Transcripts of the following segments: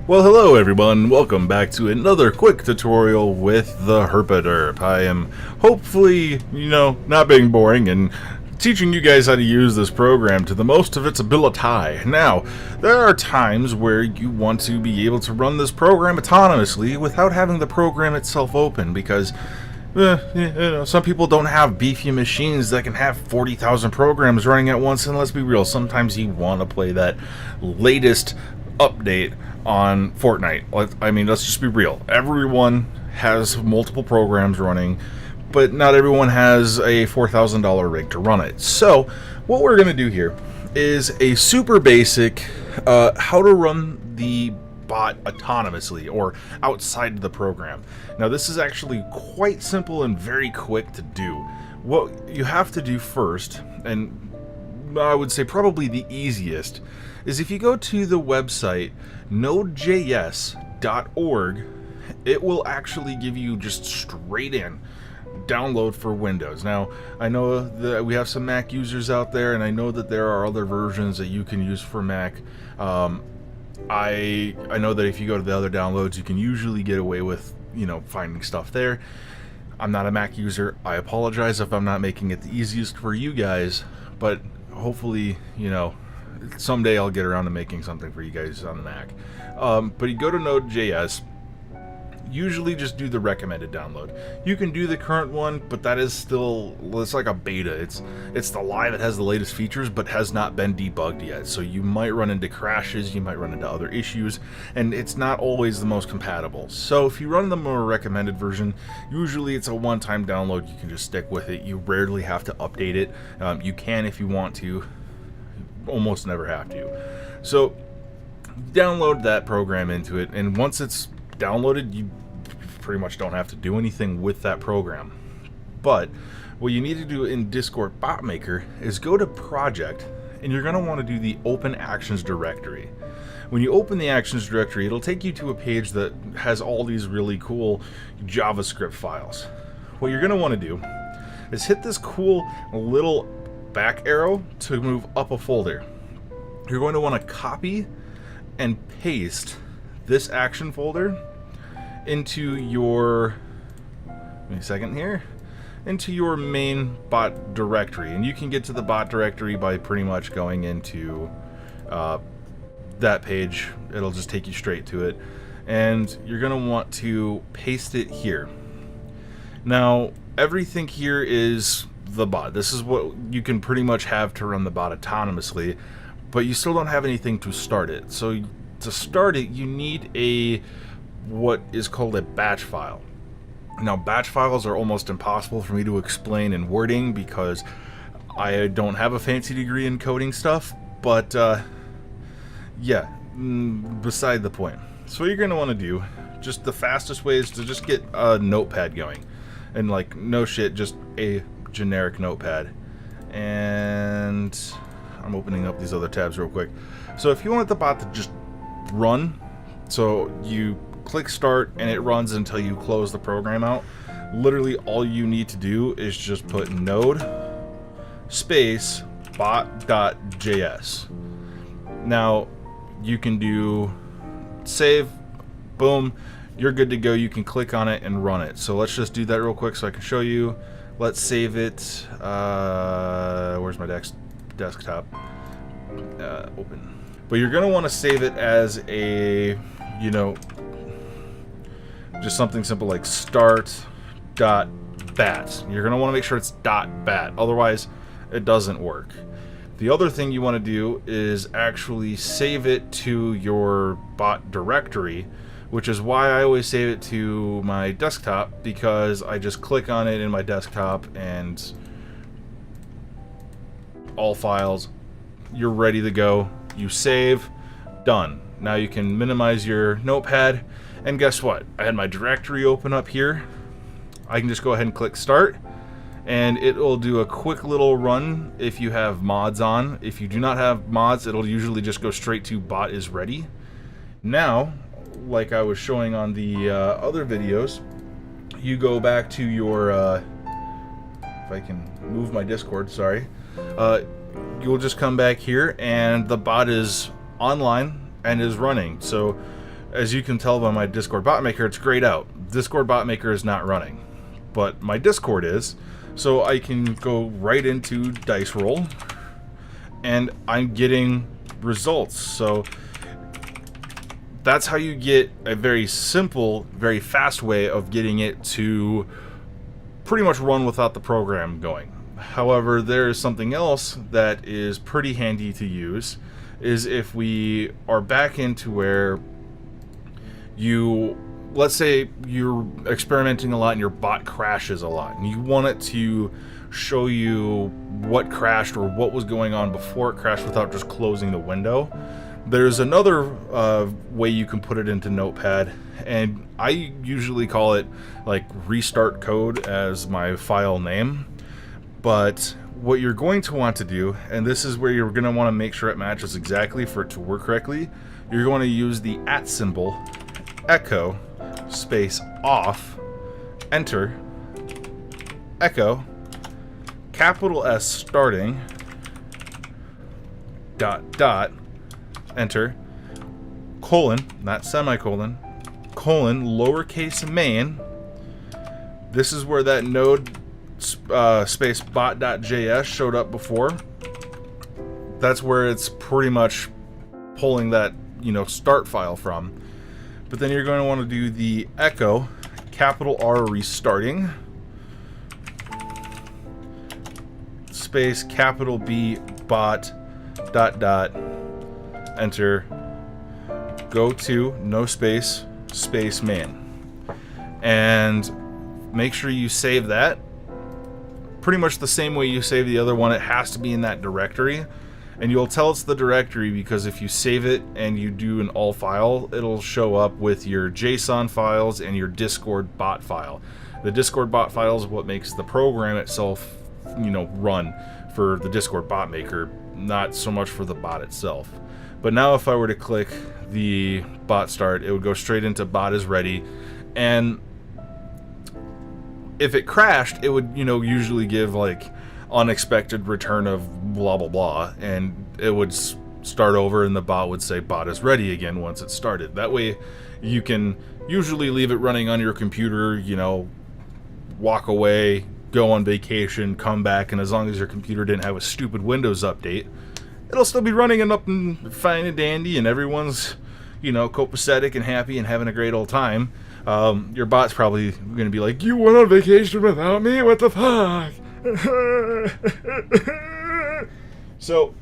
Well, hello everyone, welcome back to another quick tutorial with the Herpaderp. I am hopefully, not being boring and teaching you guys how to use this program to the most of its ability. Now, there are times where you want to be able to run this program autonomously without having the program itself open because some people don't have beefy machines that can have 40,000 programs running at once, and let's be real, sometimes you want to play that latest update on Fortnite. I mean, let's just be real. Everyone has multiple programs running, but not everyone has a $4,000 rig to run it. So what we're going to do here is a super basic how to run the bot autonomously or outside of the program. Now this is actually quite simple and very quick to do. What you have to do first, and I would say probably the easiest, is if you go to the website nodejs.org, it will actually give you just straight in download for Windows. Now, I know that we have some Mac users out there, and I know that there are other versions that you can use for Mac. I know that if you go to the other downloads, you can usually get away with, finding stuff there. I'm not a Mac user. I apologize if I'm not making it the easiest for you guys, but hopefully, someday I'll get around to making something for you guys on the Mac. But you go to Node.js, usually just do the recommended download. You can do the current one, but that is still, it's like a beta. It's the live, it has the latest features, but has not been debugged yet. So you might run into crashes, you might run into other issues, and it's not always the most compatible. So if you run the more recommended version, usually it's a one-time download. You can just stick with it. You rarely have to update it. You can if you want to. Almost never have to. So download that program into it, and once it's downloaded, you pretty much don't have to do anything with that program. But what you need to do in Discord Bot Maker is go to Project, and you're going to want to do the Open Actions directory. When you open the Actions directory, it'll take you to a page that has all these really cool JavaScript files. What you're going to want to do is hit this cool little back arrow to move up a folder. You're going to want to copy and paste this action folder into your, give me a second here, into your main bot directory. And you can get to the bot directory by pretty much going into that page. It'll just take you straight to it, and you're going to want to paste it here. Now everything here is the bot. This is what you can pretty much have to run the bot autonomously, but you still don't have anything to start it. So to start it, you need what is called a batch file. Now batch files are almost impossible for me to explain in wording because I don't have a fancy degree in coding stuff, but beside the point. So what you're going to want to do, just the fastest way is to just get a notepad going, and like no shit, just a generic notepad. And I'm opening up these other tabs real quick. So if you want the bot to just run, so you click start and it runs until you close the program out, literally all you need to do is just put node space bot.js. Now you can do save, boom, you're good to go. You can click on it and run it. So let's just do that real quick so I can show you. Let's save it. Where's my desktop? Open. But you're going to want to save it as a, just something simple like start.bat. You're going to want to make sure it's .bat. Otherwise, it doesn't work. The other thing you want to do is actually save it to your bot directory, which is why I always save it to my desktop, because I just click on it in my desktop and all files, you're ready to go. You save, done. Now you can minimize your notepad, and guess what? I had my directory open up here. I can just go ahead and click start, and it will do a quick little run if you have mods on. If you do not have mods, it'll usually just go straight to bot is ready. Now, like I was showing on the other videos, you go back to your, if I can move my Discord, sorry, you'll just come back here and the bot is online and is running. So as you can tell by my Discord bot maker, it's grayed out. Discord bot maker is not running, but my Discord is. So I can go right into dice roll, and I'm getting results. So that's how you get a very simple, very fast way of getting it to pretty much run without the program going. However, there is something else that is pretty handy to use, is if we are back into where let's say you're experimenting a lot and your bot crashes a lot, and you want it to show you what crashed or what was going on before it crashed without just closing the window. There's another way you can put it into Notepad, and I usually call it like restart code as my file name. But what you're going to want to do, and this is where you're going to want to make sure it matches exactly for it to work correctly, you're going to use the @ symbol, echo, space off, enter, echo, capital S starting, dot dot, enter, colon, not semicolon, colon, lowercase main. This is where that node space bot.js showed up before. That's where it's pretty much pulling that, start file from. But then you're going to want to do the echo, capital R restarting, space capital B bot dot dot, enter, go to no space space main, and make sure you save that pretty much the same way you save the other one. It has to be in that directory, and you'll tell it's the directory because if you save it and you do an all file, it'll show up with your JSON files and your Discord bot file. The Discord bot file is what makes the program itself, run for the Discord bot maker, not so much for the bot itself. But now if I were to click the bot start, it would go straight into bot is ready, and if it crashed, it would, usually give like unexpected return of blah blah blah, and it would start over and the bot would say bot is ready again once it started. That way you can usually leave it running on your computer, walk away, go on vacation, come back, and as long as your computer didn't have a stupid Windows update, it'll still be running and up and fine and dandy, and everyone's, copacetic and happy and having a great old time. Your bot's probably going to be like, you went on vacation without me? What the fuck? So,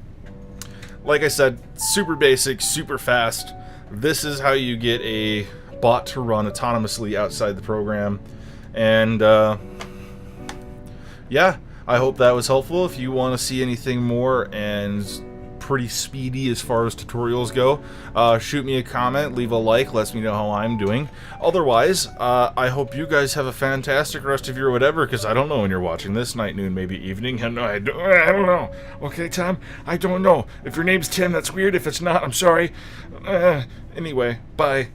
like I said, super basic, super fast. This is how you get a bot to run autonomously outside the program. And, yeah, I hope that was helpful. If you want to see anything more and pretty speedy as far as tutorials go, shoot me a comment, leave a like, lets me know how I'm doing. Otherwise, I hope you guys have a fantastic rest of your whatever, because I don't know when you're watching this, night, noon, maybe evening. I don't know. Okay, Tom? I don't know. If your name's Tim, that's weird. If it's not, I'm sorry. Anyway, bye.